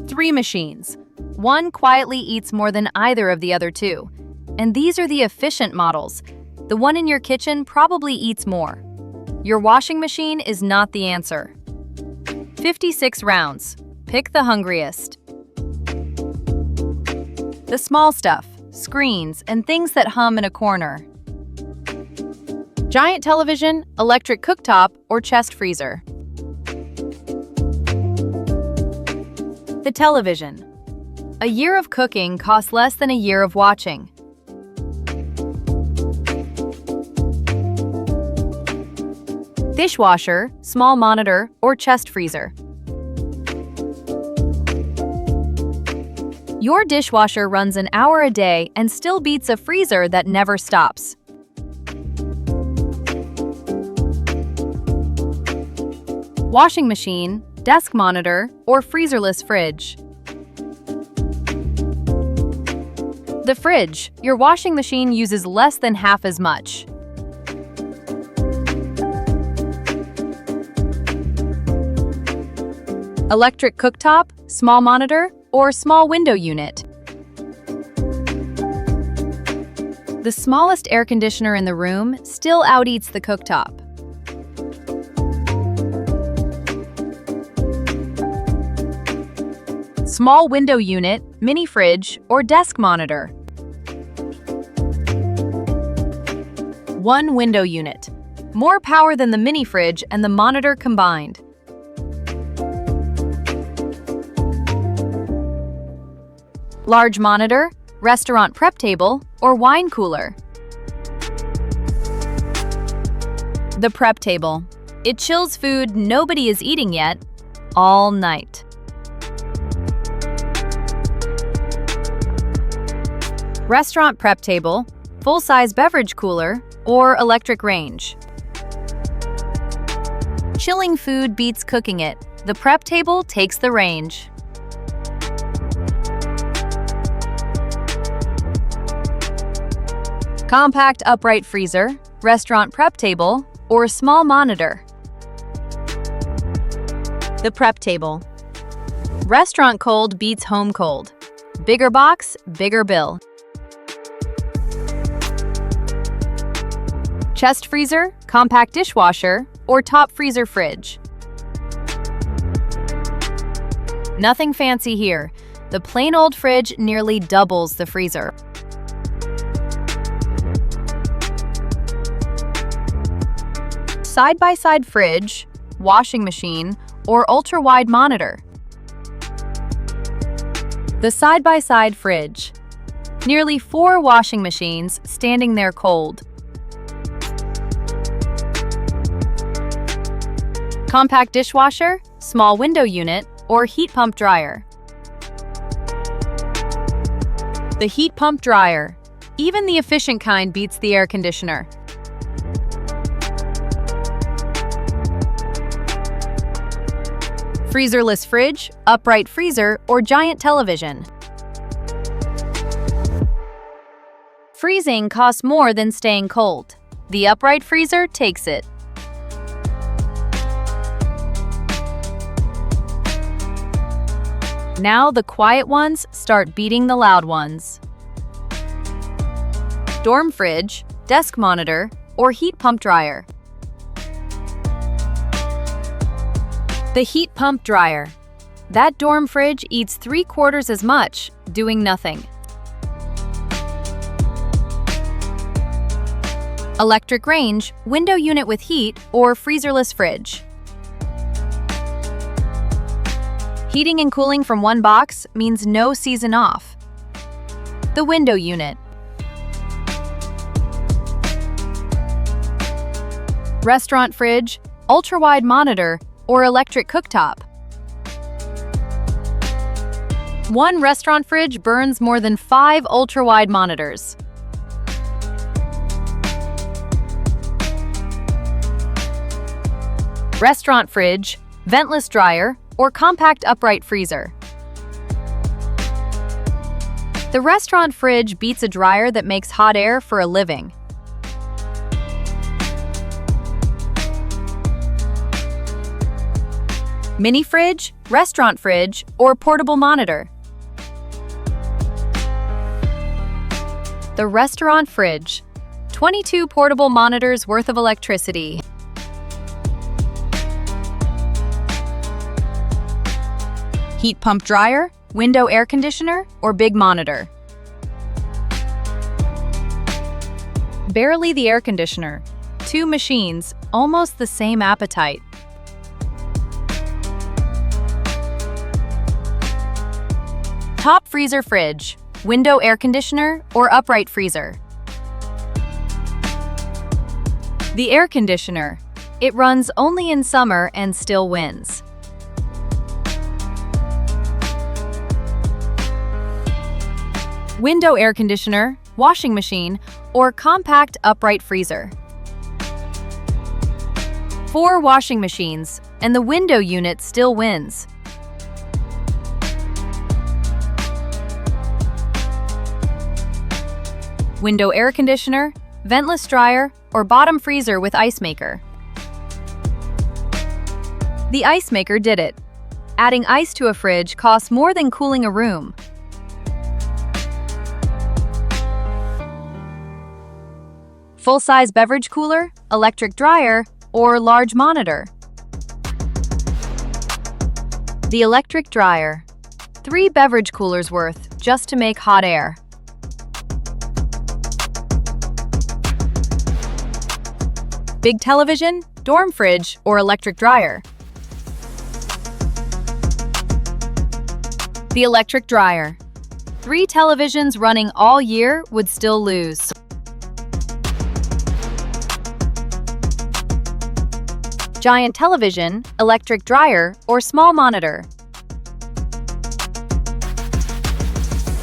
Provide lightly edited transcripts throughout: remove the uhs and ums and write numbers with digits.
3 machines. One quietly eats more than either of the other two. And these are the efficient models. The one in your kitchen probably eats more. Your washing machine is not the answer. 56 rounds. Pick the hungriest. The small stuff, screens, and things that hum in a corner. Giant television, electric cooktop, or chest freezer. The television. A year of cooking costs less than a year of watching. Dishwasher, small monitor, or chest freezer. Your dishwasher runs an hour a day and still beats a freezer that never stops. Washing machine, desk monitor, or freezerless fridge. The fridge. Your washing machine uses less than half as much. Electric cooktop, small monitor, or small window unit. The smallest air conditioner in the room still out-eats the cooktop. Small window unit, mini fridge, or desk monitor. One window unit. More power than the mini fridge and the monitor combined. Large monitor, restaurant prep table, or wine cooler. The prep table. It chills food nobody is eating yet, all night. Restaurant prep table, full-size beverage cooler, or electric range. Chilling food beats cooking it. The prep table takes the range. Compact upright freezer, restaurant prep table, or small monitor. The prep table. Restaurant cold beats home cold. Bigger box, bigger bill. Chest freezer, compact dishwasher, or top freezer fridge. Nothing fancy here. The plain old fridge nearly doubles the freezer. Side-by-side fridge, washing machine, or ultra-wide monitor. The side-by-side fridge. Nearly 4 washing machines standing there cold. Compact dishwasher, small window unit, or heat pump dryer. The heat pump dryer. Even the efficient kind beats the air conditioner. Freezerless fridge, upright freezer, or giant television. Freezing costs more than staying cold. The upright freezer takes it. Now the quiet ones start beating the loud ones. Dorm fridge, desk monitor, or heat pump dryer. The heat pump dryer. That dorm fridge eats 3/4 as much, doing nothing. Electric range, window unit with heat, or freezerless fridge. Heating and cooling from one box means no season off. The window unit. Restaurant fridge, ultra-wide monitor, or electric cooktop. One restaurant fridge burns more than 5 ultra-wide monitors. Restaurant fridge, ventless dryer, or compact upright freezer. The restaurant fridge beats a dryer that makes hot air for a living. Mini fridge, restaurant fridge, or portable monitor? The restaurant fridge. 22 portable monitors worth of electricity. Heat pump dryer, window air conditioner, or big monitor? Barely the air conditioner. 2 machines, almost the same appetite. Top freezer fridge, window air conditioner, or upright freezer? The air conditioner. It runs only in summer and still wins. Window air conditioner, washing machine, or compact upright freezer? 4 washing machines, and the window unit still wins. Window air conditioner, ventless dryer, or bottom freezer with ice maker? The ice maker did it. Adding ice to a fridge costs more than cooling a room. Full-size beverage cooler, electric dryer, or large monitor? The electric dryer. 3 beverage coolers worth just to make hot air. Big television, dorm fridge, or electric dryer? The electric dryer. 3 televisions running all year would still lose. Giant television, electric dryer, or small monitor?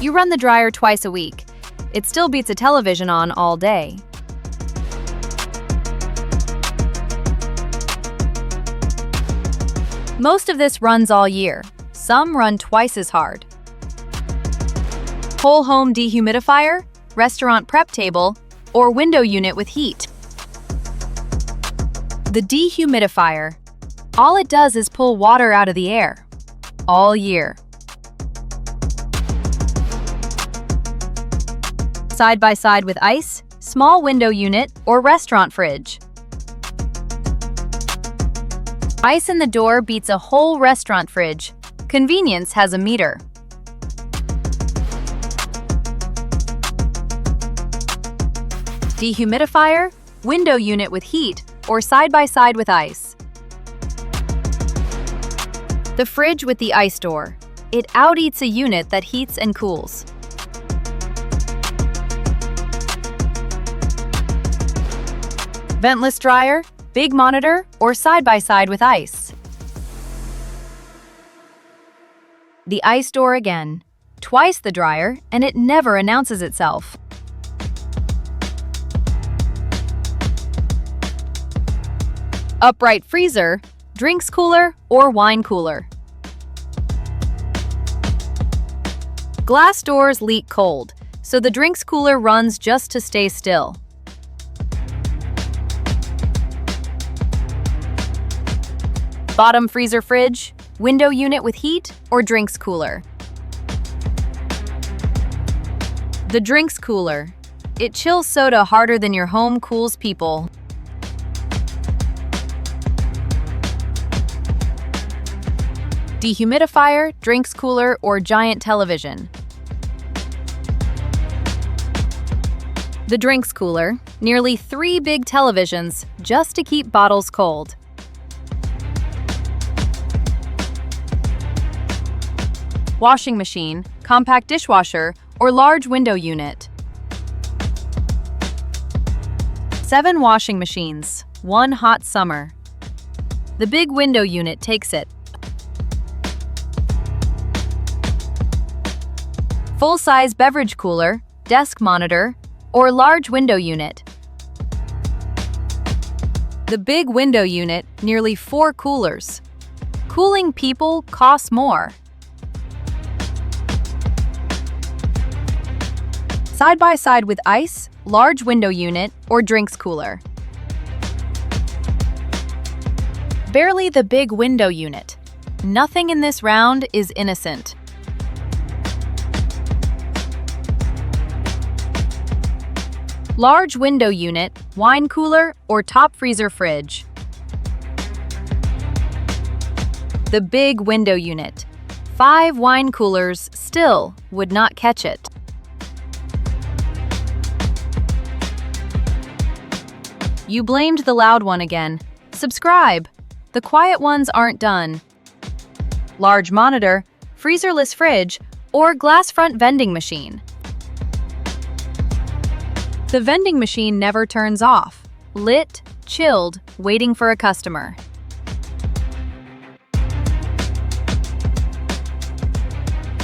You run the dryer twice a week. It still beats a television on all day. Most of this runs all year. Some run twice as hard. Whole home dehumidifier, restaurant prep table, or window unit with heat? The dehumidifier. All it does is pull water out of the air. All year. Side by side with ice, small window unit, or restaurant fridge? Ice in the door beats a whole restaurant fridge. Convenience has a meter. Dehumidifier, window unit with heat, or side by side with ice? The fridge with the ice door. It out-eats a unit that heats and cools. Ventless dryer, big monitor, or side by side with ice? The ice door again. Twice the dryer, and it never announces itself. Upright freezer, drinks cooler, or wine cooler? Glass doors leak cold, so the drinks cooler runs just to stay still. Bottom freezer fridge, window unit with heat, or drinks cooler? The drinks cooler. It chills soda harder than your home cools people. Dehumidifier, drinks cooler, or giant television? The drinks cooler. Nearly 3 big televisions just to keep bottles cold. Washing machine, compact dishwasher, or large window unit? 7 washing machines, 1 hot summer. The big window unit takes it. Full-size beverage cooler, desk monitor, or large window unit? The big window unit, nearly 4 coolers. Cooling people costs more. Side by side with ice, large window unit, or drinks cooler? Barely the big window unit. Nothing in this round is innocent. Large window unit, wine cooler, or top freezer fridge. The big window unit. 5 wine coolers still would not catch it. You blamed the loud one again. Subscribe. The quiet ones aren't done. Large monitor, freezerless fridge, or glass front vending machine. The vending machine never turns off. Lit, chilled, waiting for a customer.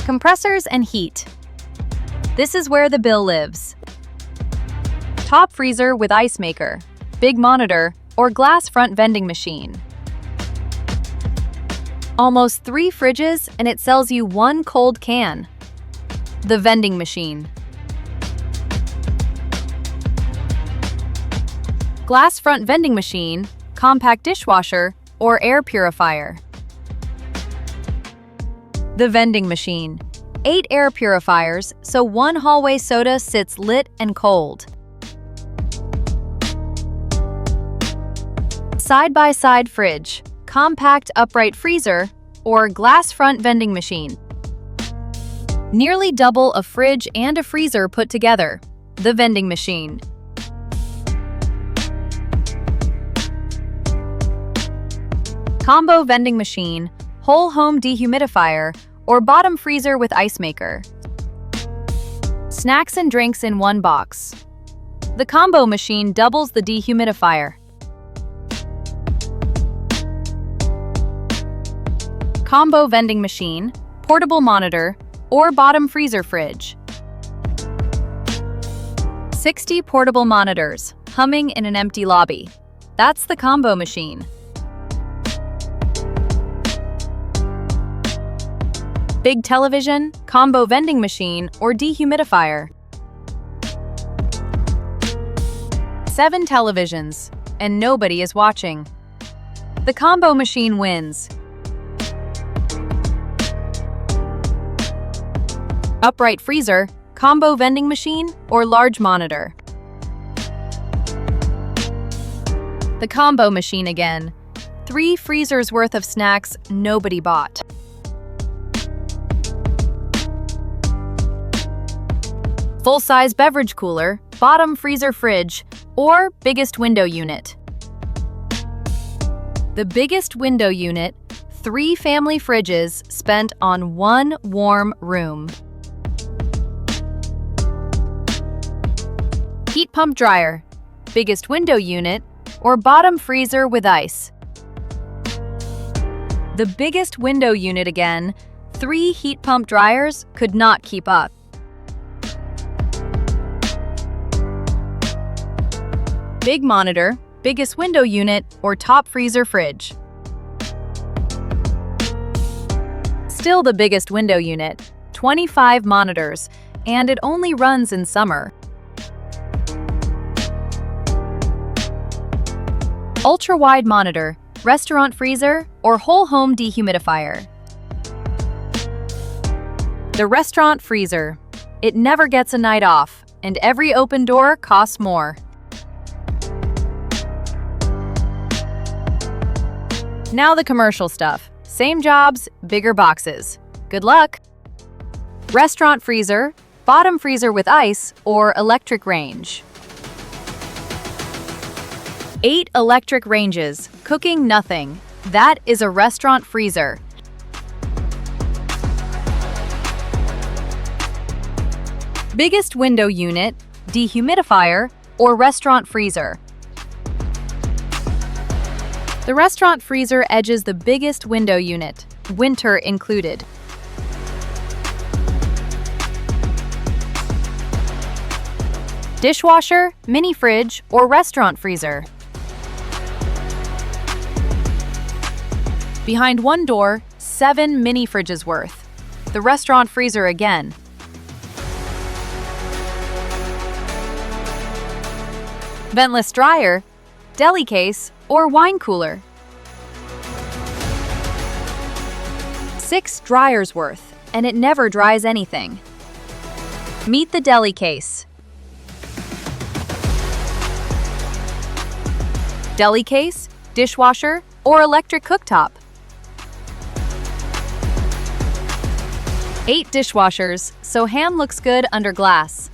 Compressors and heat. This is where the bill lives. Top freezer with ice maker, big monitor, or glass front vending machine. Almost 3 fridges and it sells you 1 cold can. The vending machine. Glass front vending machine, compact dishwasher, or air purifier. The vending machine. 8 air purifiers, so 1 hallway soda sits lit and cold. Side-by-side fridge, compact upright freezer, or glass front vending machine. Nearly double a fridge and a freezer put together. The vending machine. Combo vending machine, whole home dehumidifier, or bottom freezer with ice maker. Snacks and drinks in 1 box. The combo machine doubles the dehumidifier. Combo vending machine, portable monitor, or bottom freezer fridge. 60 portable monitors, humming in an empty lobby. That's the combo machine. Big television, combo vending machine, or dehumidifier. 7 televisions, and nobody is watching. The combo machine wins. Upright freezer, combo vending machine, or large monitor. The combo machine again. 3 freezers worth of snacks nobody bought. Full-size beverage cooler, bottom freezer fridge, or biggest window unit. The biggest window unit, 3 family fridges spent on 1 warm room. Heat pump dryer, biggest window unit, or bottom freezer with ice. The biggest window unit again, 3 heat pump dryers could not keep up. Big monitor, biggest window unit, or top freezer fridge. Still the biggest window unit, 25 monitors, and it only runs in summer. Ultra-wide monitor, restaurant freezer, or whole home dehumidifier. The restaurant freezer. It never gets a night off, and every open door costs more. Now the commercial stuff. Same jobs, bigger boxes. Good luck! Restaurant freezer, bottom freezer with ice, or electric range. 8 electric ranges, cooking nothing. That is a restaurant freezer. Biggest window unit, dehumidifier, or restaurant freezer. The restaurant freezer edges the biggest window unit, winter included. Dishwasher, mini fridge, or restaurant freezer. Behind one door, 7 mini fridges worth. The restaurant freezer again. Ventless dryer, deli case, or wine cooler. 6 dryers worth, and it never dries anything. Meet the deli case. Deli case, dishwasher, or electric cooktop. 8 dishwashers, so ham looks good under glass.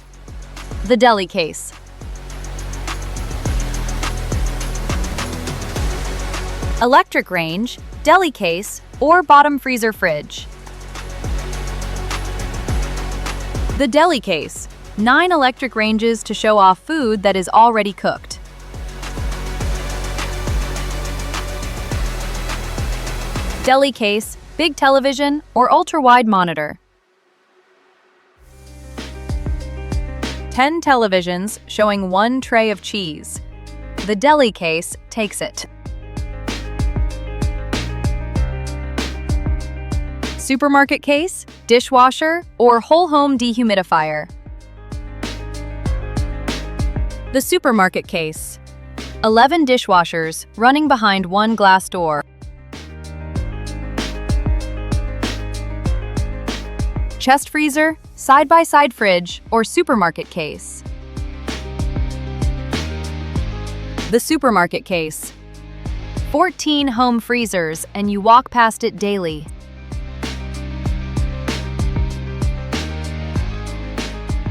The deli case. Electric range, deli case, or bottom freezer fridge. The deli case. 9 electric ranges to show off food that is already cooked. Deli case, big television, or ultra-wide monitor. 10 televisions showing 1 tray of cheese. The deli case takes it. Supermarket case, dishwasher, or whole home dehumidifier. The supermarket case. 11 dishwashers running behind 1 glass door. Chest freezer, side-by-side fridge, or supermarket case. The supermarket case. 14 home freezers, and you walk past it daily.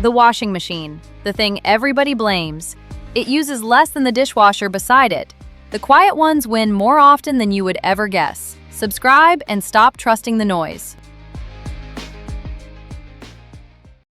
The washing machine, the thing everybody blames. It uses less than the dishwasher beside it. The quiet ones win more often than you would ever guess. Subscribe and stop trusting the noise.